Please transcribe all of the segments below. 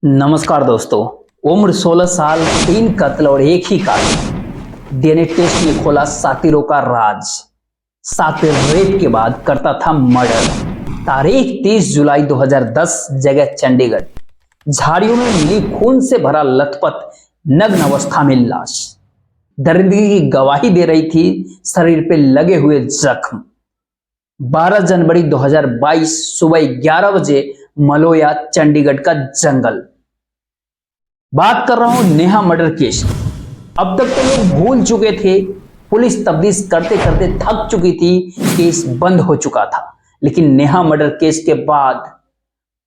नमस्कार दोस्तों। उम्र 16 साल, 3 कत्ल और एक ही कातिल। डीएनए टेस्ट ने खोला सातिरों का राज। सातिर रेप के बाद करता था मर्डर। तारीख 30 जुलाई 2010, जगह चंडीगढ़। झाड़ियों में मिली खून से भरा लथपथ नग्न अवस्था में लाश। दरिंदगी की गवाही दे रही थी शरीर पे लगे हुए जख्म। 12 जनवरी 2022 सुबह 11 बजे, मलोया, चंडीगढ़ का जंगल। बात कर रहा हूं नेहा मर्डर केस। अब तक तो लोग भूल चुके थे, पुलिस तफ्तीश करते करते थक चुकी थी, केस बंद हो चुका था। लेकिन नेहा मर्डर केस के बाद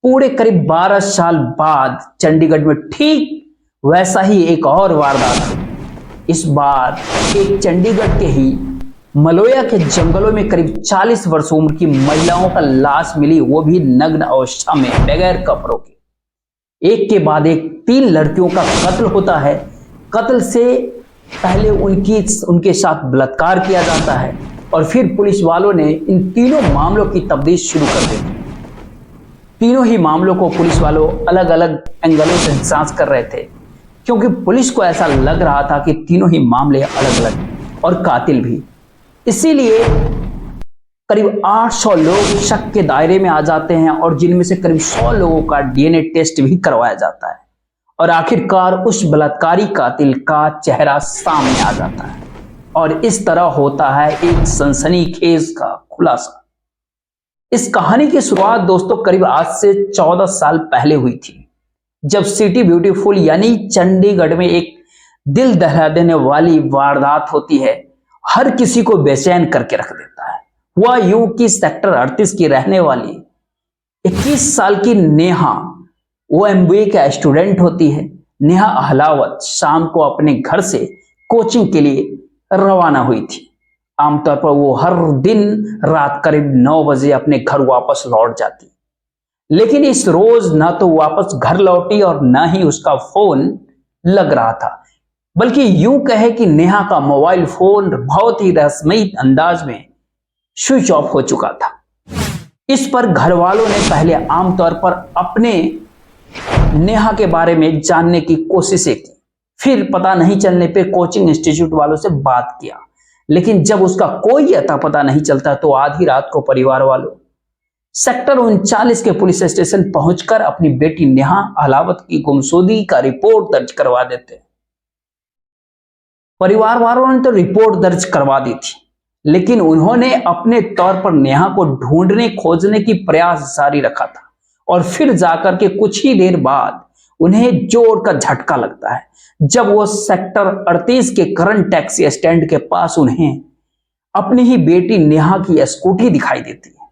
पूरे करीब 12 साल बाद चंडीगढ़ में ठीक वैसा ही एक और वारदात हुई। इस बार एक चंडीगढ़ के ही मलोया के जंगलों में करीब 40 वर्ष उम्र की महिलाओं का लाश मिली, वो भी नग्न अवस्था में, बगैर कपड़ों के। एक के बाद एक 3 लड़कियों का कत्ल होता है। कत्ल से पहले उनके साथ बलात्कार किया जाता है और फिर पुलिस वालों ने इन तीनों मामलों की तफ्तीश शुरू कर दी। तीनों ही मामलों को पुलिस वालों अलग अलग एंगलों से जांच कर रहे थे, क्योंकि पुलिस को ऐसा लग रहा था कि तीनों ही मामले अलग अलग और कातिल भी। इसीलिए करीब 800 लोग शक के दायरे में आ जाते हैं और जिनमें से करीब 100 लोगों का डीएनए टेस्ट भी करवाया जाता है और आखिरकार उस बलात्कारी कातिल का चेहरा सामने आ जाता है और इस तरह होता है एक सनसनीखेज का खुलासा। इस कहानी की शुरुआत दोस्तों करीब आज से 14 साल पहले हुई थी, जब सिटी ब्यूटीफुल यानी चंडीगढ़ में एक दिल दहला देने वाली वारदात होती है। हर किसी को बेचैन करके रख देता है। हुआ यूं कि सेक्टर 38 की रहने वाली 21 साल की नेहा, वो एमबीए का स्टूडेंट होती है। नेहा अहलावत शाम को अपने घर से कोचिंग के लिए रवाना हुई थी। आमतौर पर वो हर दिन रात करीब 9 बजे अपने घर वापस लौट जाती, लेकिन इस रोज ना तो वापस घर लौटी और ना ही उसका फोन लग रहा था, बल्कि यूं कहे कि नेहा का मोबाइल फोन बहुत ही रहस्यमयी अंदाज में स्विच ऑफ हो चुका था। इस पर घर वालों ने पहले आमतौर पर अपने नेहा के बारे में जानने की कोशिशें की, फिर पता नहीं चलने पे कोचिंग इंस्टीट्यूट वालों से बात किया, लेकिन जब उसका कोई अता पता नहीं चलता तो आधी रात को परिवार वालों सेक्टर 39 के पुलिस स्टेशन पहुंचकर अपनी बेटी नेहा अहलावत की गुमशुदगी का रिपोर्ट दर्ज करवा देते। परिवार वालों ने तो रिपोर्ट दर्ज करवा दी थी, लेकिन उन्होंने अपने तौर पर नेहा को ढूंढने खोजने की प्रयास जारी रखा था और फिर जाकर के कुछ ही देर बाद उन्हें जोर का झटका लगता है, जब वो सेक्टर 38 के करंट टैक्सी स्टैंड के पास उन्हें अपनी ही बेटी नेहा की स्कूटी दिखाई देती है।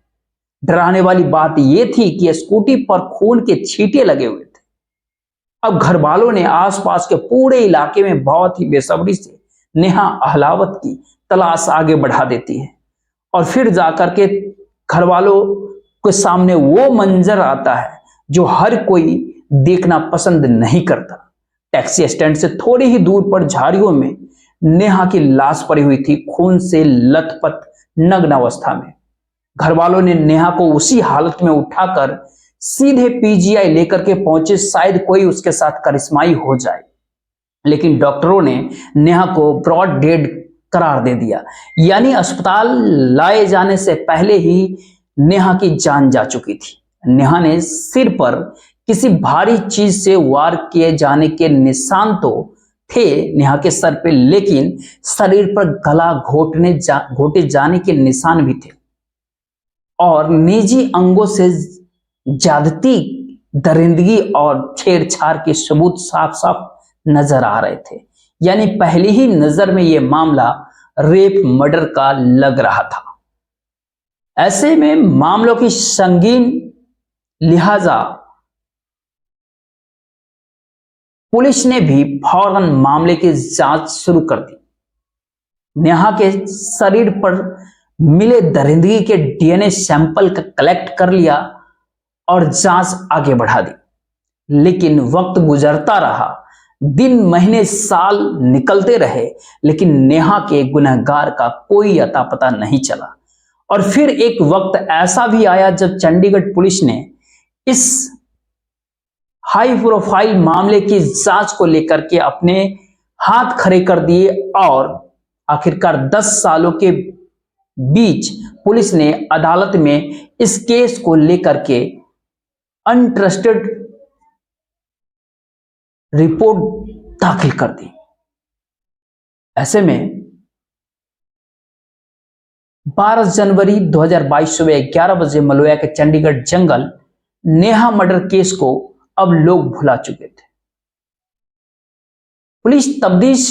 डराने वाली बात यह थी कि स्कूटी पर खून के छींटे लगे हुए थे। अब घर वालों ने आसपास के पूरे इलाके में बहुत ही बेसब्री से नेहा अहलावत की तलाश आगे बढ़ा देती है और फिर जाकर के घर वालों के सामने वो मंजर आता है जो हर कोई देखना पसंद नहीं करता। टैक्सी स्टैंड से थोड़ी ही दूर पर झाड़ियों में नेहा की लाश पड़ी हुई थी, खून से लथपथ नग्न अवस्था में। घर वालों ने नेहा को उसी हालत में उठाकर सीधे पीजीआई लेकर के पहुंचे, शायद कोई उसके साथ करिश्माई हो जाए, लेकिन डॉक्टरों ने नेहा को ब्रॉड डेड करार दे दिया, यानी अस्पताल लाए जाने से पहले ही नेहा की जान जा चुकी थी। नेहा ने सिर पर किसी भारी चीज से वार किए जाने के निशान तो थे नेहा के सर पे, लेकिन शरीर पर गला घोटे जाने के निशान भी थे और निजी अंगों से ज्यादती, दरिंदगी और छेड़छाड़ के सबूत साफ साफ नजर आ रहे थे। यानी पहली ही नजर में यह मामला रेप मर्डर का लग रहा था। ऐसे में मामलों की संगीन लिहाजा पुलिस ने भी फौरन मामले की जांच शुरू कर दी। नेहा के शरीर पर मिले दरिंदगी के डीएनए सैंपल का कलेक्ट कर लिया और जांच आगे बढ़ा दी। लेकिन वक्त गुजरता रहा, दिन महीने साल निकलते रहे, लेकिन नेहा के गुनहगार का कोई अता पता नहीं चला। और फिर एक वक्त ऐसा भी आया जब चंडीगढ़ पुलिस ने इस हाई प्रोफाइल मामले की जांच को लेकर के अपने हाथ खड़े कर दिए और आखिरकार 10 सालों के बीच पुलिस ने अदालत में इस केस को लेकर के अनट्रस्टेड रिपोर्ट दाखिल कर दी। ऐसे में 12 जनवरी 2022 सुबह 11 बजे मलोया के चंडीगढ़ जंगल नेहा मर्डर केस को अब लोग भुला चुके थे। पुलिस तफ्तीश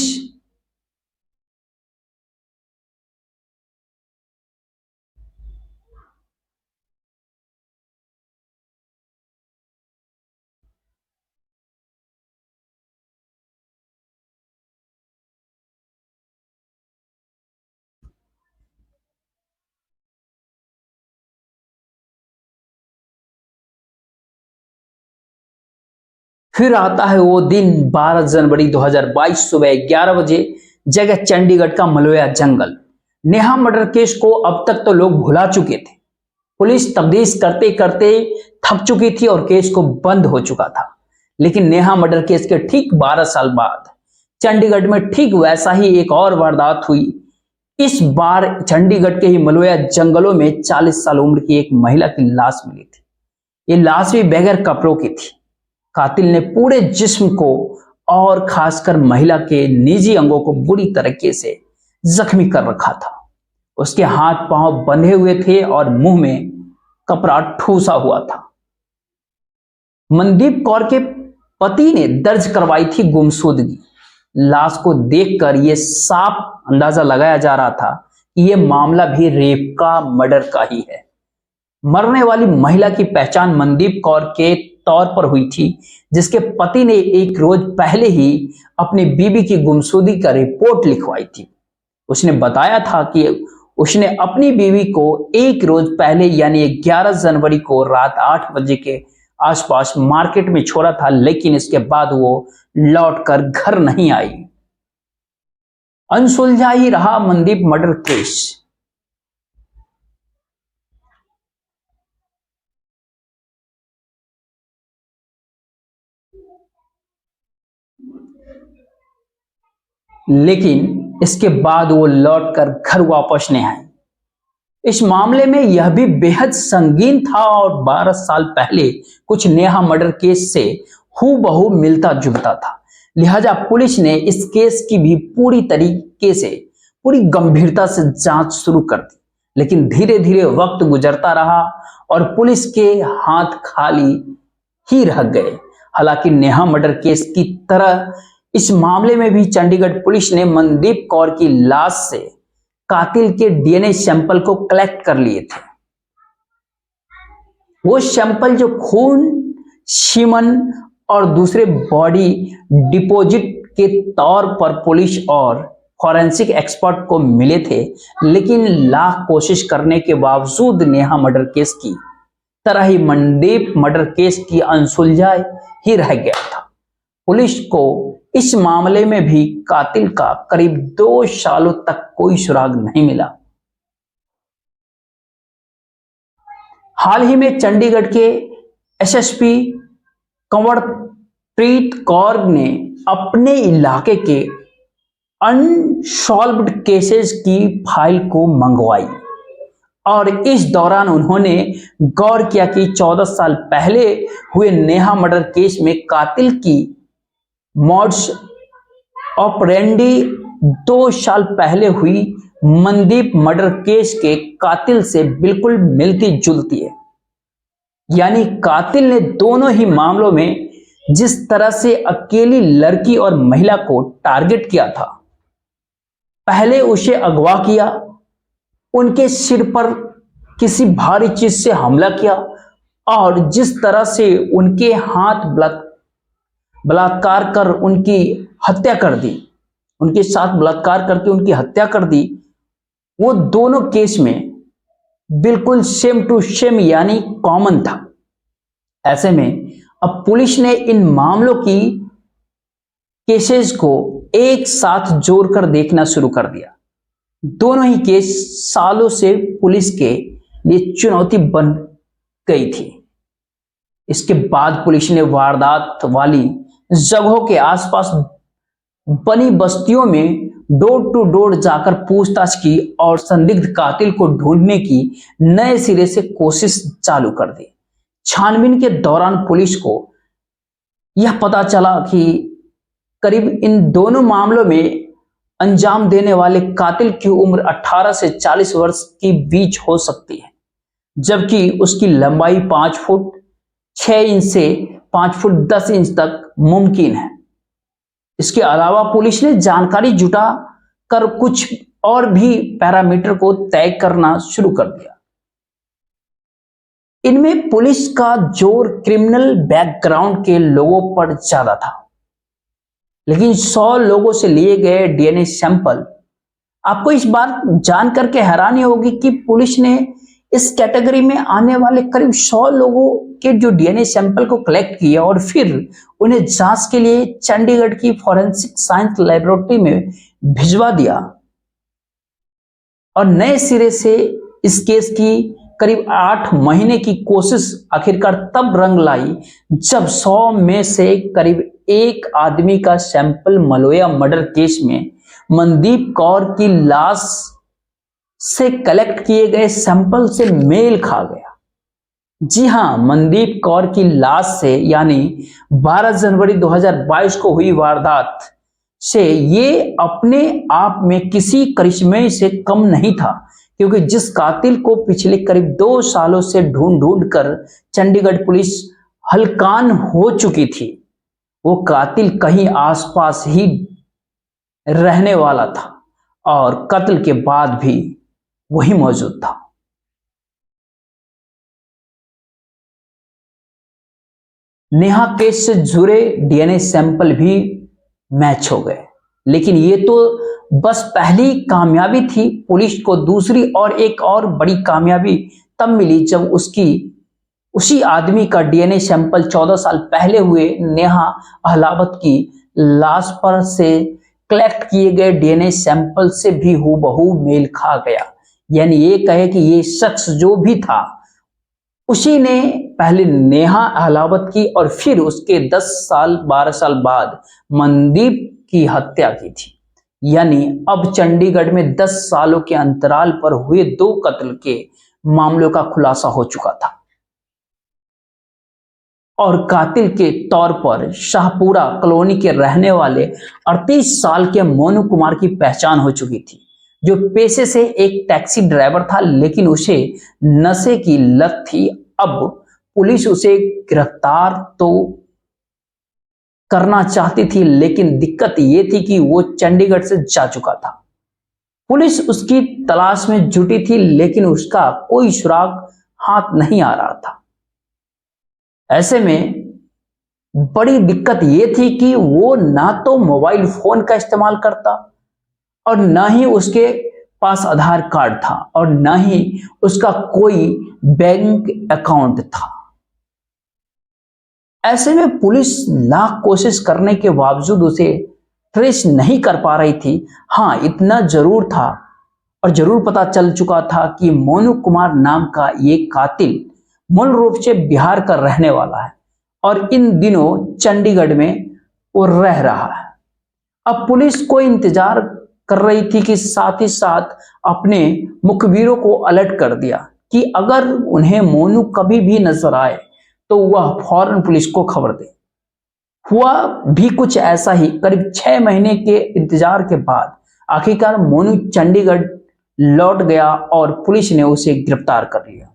फिर आता है वो दिन 12 जनवरी 2022 सुबह 11 बजे जगह चंडीगढ़ का मलोया जंगल। नेहा मर्डर केस को अब तक तो लोग भुला चुके थे। पुलिस तफ्तीश करते करते थक चुकी थी और केस को बंद हो चुका था। लेकिन नेहा मर्डर केस के ठीक 12 साल बाद चंडीगढ़ में ठीक वैसा ही एक और वारदात हुई। इस बार चंडीगढ़ के ही मलोया जंगलों में 40 साल उम्र की एक महिला की लाश मिली थी। ये लाश भी बगैर कपड़ों की थी। कातिल ने पूरे जिस्म को और खासकर महिला के निजी अंगों को बुरी तरीके से जख्मी कर रखा था। उसके हाथ पांव बंधे हुए थे और मुंह में कपड़ा ठूसा हुआ था। मनदीप कौर के पति ने दर्ज करवाई थी गुमशुदगी। लाश को देखकर यह साफ अंदाजा लगाया जा रहा था कि यह मामला भी रेप का, मर्डर का ही है। मरने वाली महिला की पहचान मनदीप कौर के तौर पर हुई थी, जिसके पति ने एक रोज पहले ही अपनी बीवी की गुमशुदगी का रिपोर्ट लिखवाई थी। उसने बताया था कि उसने अपनी बीवी को एक रोज पहले यानी 11 जनवरी को रात 8 बजे के आसपास मार्केट में छोड़ा था, लेकिन इसके बाद वो लौटकर घर नहीं आई। अनसुलझा ही रहा मनदीप मर्डर केस। लेकिन इसके बाद वो लौटकर घर वापस नहीं आई। इस मामले में यह भी बेहद संगीन था और 12 साल पहले कुछ नेहा मर्डर केस से हूबहू मिलता जुलता था। लिहाजा पुलिस ने इस केस की भी पूरी तरीके से, पूरी गंभीरता से जांच शुरू कर दी। लेकिन धीरे धीरे वक्त गुजरता रहा और पुलिस के हाथ खाली ही रह गए। हालांकि नेहा मर्डर केस की तरह इस मामले में भी चंडीगढ़ पुलिस ने मनदीप कौर की लाश से कातिल के डीएनए सैंपल को कलेक्ट कर लिए थे। वो सैंपल जो खून, सीमन और दूसरे बॉडी डिपॉजिट के तौर पर पुलिस और फॉरेंसिक एक्सपर्ट को मिले थे, लेकिन लाख कोशिश करने के बावजूद नेहा मर्डर केस की तरह ही मनदीप मर्डर केस की अनसुलझा ही रह गया था। पुलिस को इस मामले में भी कातिल का करीब 2 सालों तक कोई सुराग नहीं मिला। हाल ही में चंडीगढ़ के एसएसपी कंवरप्रीत कौर ने अपने इलाके के अनसॉल्व्ड केसेस की फाइल को मंगवाई और इस दौरान उन्होंने गौर किया कि 14 साल पहले हुए नेहा मर्डर केस में कातिल की मॉड्स ऑपरेंडी 2 साल पहले हुई मनदीप मर्डर केस के कातिल से बिल्कुल मिलती जुलती है। यानी कातिल ने दोनों ही मामलों में जिस तरह से अकेली लड़की और महिला को टारगेट किया था, पहले उसे अगवा किया, उनके सिर पर किसी भारी चीज से हमला किया और जिस तरह से उनके हाथ बलात्कार कर उनकी हत्या कर दी, उनके साथ बलात्कार करके उनकी हत्या कर दी, वो दोनों केस में बिल्कुल सेम टू सेम यानी कॉमन था। ऐसे में अब पुलिस ने इन मामलों की केसेस को एक साथ जोड़कर देखना शुरू कर दिया। दोनों ही केस सालों से पुलिस के लिए चुनौती बन गई थी। इसके बाद पुलिस ने वारदात वाली जगहों के आसपास बनी बस्तियों में डोर टू डोर जाकर पूछताछ की और संदिग्ध कातिल को ढूंढने की नए सिरे से कोशिश चालू कर दी। छानबीन के दौरान पुलिस को यह पता चला कि करीब इन दोनों मामलों में अंजाम देने वाले कातिल की उम्र 18 से 40 वर्ष के बीच हो सकती है, जबकि उसकी लंबाई 5 फुट 6 इंच से 5 फुट 10 इंच तक मुमकिन है। इसके अलावा पुलिस ने जानकारी जुटा कर कुछ और भी पैरामीटर को तय करना शुरू कर दिया। इनमें पुलिस का जोर क्रिमिनल बैकग्राउंड के लोगों पर ज्यादा था, लेकिन 100 लोगों से लिए गए डीएनए सैंपल, आपको इस बार जान करके हैरानी होगी कि पुलिस ने इस कैटेगरी में आने वाले करीब 100 लोगों के जो डीएनए सैंपल को कलेक्ट किया और फिर उन्हें जांच के लिए चंडीगढ़ की फॉरेंसिक साइंस लैबोरेटरी में भिजवा दिया और नए सिरे से इस केस की करीब 8 महीने की कोशिश आखिरकार तब रंग लाई जब 100 में से करीब 1 आदमी का सैंपल मलोया मर्डर केस में मनदीप कौर की लाश से कलेक्ट किए गए सैंपल से मेल खा गया। जी हां, मनदीप कौर की लाश से यानी 12 जनवरी 2022 को हुई वारदात से ये अपने आप में किसी करिश्मे से कम नहीं था, क्योंकि जिस कातिल को पिछले करीब 2 सालों से ढूंढ ढूंढ कर चंडीगढ़ पुलिस हलकान हो चुकी थी, वो कातिल कहीं आसपास ही रहने वाला था और कत्ल के बाद भी वही मौजूद था। नेहा केस से जुड़े डीएनए सैंपल भी मैच हो गए, लेकिन ये तो बस पहली कामयाबी थी। पुलिस को दूसरी और एक और बड़ी कामयाबी तब मिली जब उसी आदमी का डीएनए सैंपल 14 साल पहले हुए नेहा अहलावत की लाश पर से कलेक्ट किए गए डीएनए सैंपल से भी हूबहू मेल खा गया। यानी ये कहे कि ये शख्स जो भी था उसी ने पहले नेहा अहलावत की और फिर उसके 12 साल बाद मनदीप की हत्या की थी। यानी अब चंडीगढ़ में 10 सालों के अंतराल पर हुए 2 कत्ल के मामलों का खुलासा हो चुका था और कातिल के तौर पर शाहपुरा कॉलोनी के रहने वाले 38 साल के मोनू कुमार की पहचान हो चुकी थी, जो पेशे से एक टैक्सी ड्राइवर था, लेकिन उसे नशे की लत थी। अब पुलिस उसे गिरफ्तार तो करना चाहती थी, लेकिन दिक्कत यह थी कि वो चंडीगढ़ से जा चुका था। पुलिस उसकी तलाश में जुटी थी, लेकिन उसका कोई सुराग हाथ नहीं आ रहा था। ऐसे में बड़ी दिक्कत यह थी कि वो ना तो मोबाइल फोन का इस्तेमाल करता और ना ही उसके पास आधार कार्ड था और ना ही उसका कोई बैंक अकाउंट था। ऐसे में पुलिस लाख कोशिश करने के बावजूद उसे ट्रेस नहीं कर पा रही थी। हाँ, इतना जरूर था और जरूर पता चल चुका था कि मोनू कुमार नाम का ये कातिल मूल रूप से बिहार का रहने वाला है और इन दिनों चंडीगढ़ में वो रह रहा है। अब पुलिस को इंतजार कर रही थी कि साथ ही साथ अपने मुखबिरों को अलर्ट कर दिया कि अगर उन्हें मोनू कभी भी नजर आए तो वह फौरन पुलिस को खबर दे। हुआ भी कुछ ऐसा ही। करीब 6 महीने के इंतजार के बाद आखिरकार मोनू चंडीगढ़ लौट गया और पुलिस ने उसे गिरफ्तार कर लिया।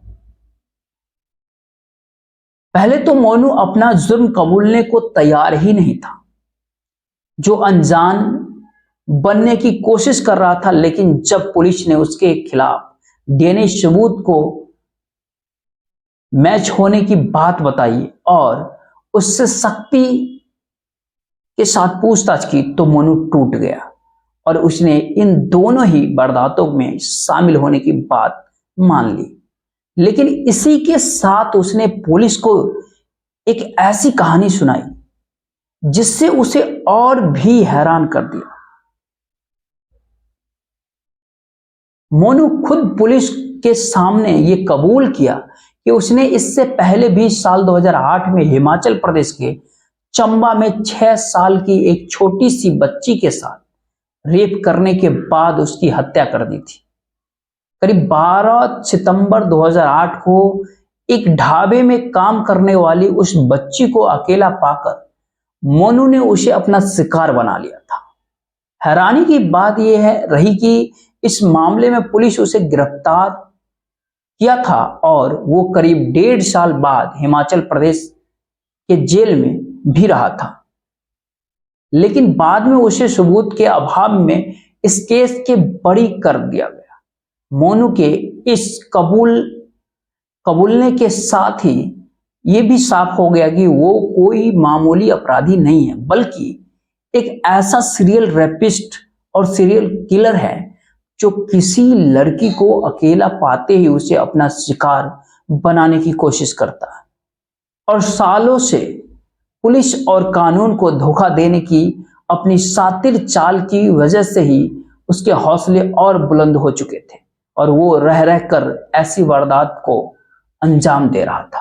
पहले तो मोनू अपना जुर्म कबूलने को तैयार ही नहीं था, जो अनजान बनने की कोशिश कर रहा था, लेकिन जब पुलिस ने उसके खिलाफ डीएनए सबूत को मैच होने की बात बताई और उससे सख्ती के साथ पूछताछ की तो मोनू टूट गया और उसने इन दोनों ही वारदातों में शामिल होने की बात मान ली। लेकिन इसी के साथ उसने पुलिस को एक ऐसी कहानी सुनाई जिससे उसे और भी हैरान कर दिया। मोनू खुद पुलिस के सामने ये कबूल किया कि उसने इससे पहले भी साल 2008 में हिमाचल प्रदेश के चंबा में 6 साल की एक छोटी सी बच्ची के साथ रेप करने के बाद उसकी हत्या कर दी थी। करीब 12 सितंबर 2008 को एक ढाबे में काम करने वाली उस बच्ची को अकेला पाकर मोनू ने उसे अपना शिकार बना लिया था। हैरानी की बात यह रही कि इस मामले में पुलिस उसे गिरफ्तार किया था और वो करीब 1.5 साल बाद हिमाचल प्रदेश के जेल में भी रहा था। लेकिन बाद में उसे सबूत के अभाव में इस केस के बरी कर दिया गया। मोनू के इस कबूलने के साथ ही ये भी साफ हो गया कि वो कोई मामूली अपराधी नहीं है, बल्कि एक ऐसा सीरियल रेपिस्ट और सीरियल किलर है जो किसी लड़की को अकेला पाते ही उसे अपना शिकार बनाने की कोशिश करता है। और सालों से पुलिस और कानून को धोखा देने की अपनी शातिर चाल की वजह से ही उसके हौसले और बुलंद हो चुके थे और वो रह रह कर ऐसी वारदात को अंजाम दे रहा था।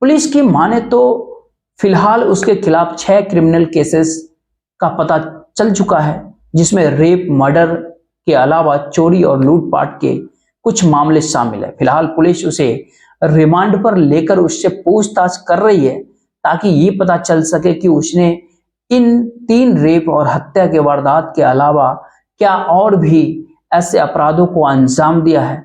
पुलिस की माने तो फिलहाल उसके खिलाफ 6 क्रिमिनल केसेस का पता चल चुका है, जिसमें रेप, मर्डर के अलावा चोरी और लूटपाट के कुछ मामले शामिल है। फिलहाल पुलिस उसे रिमांड पर लेकर उससे पूछताछ कर रही है ताकि ये पता चल सके कि उसने इन 3 रेप और हत्या के वारदात के अलावा क्या और भी ऐसे अपराधों को अंजाम दिया है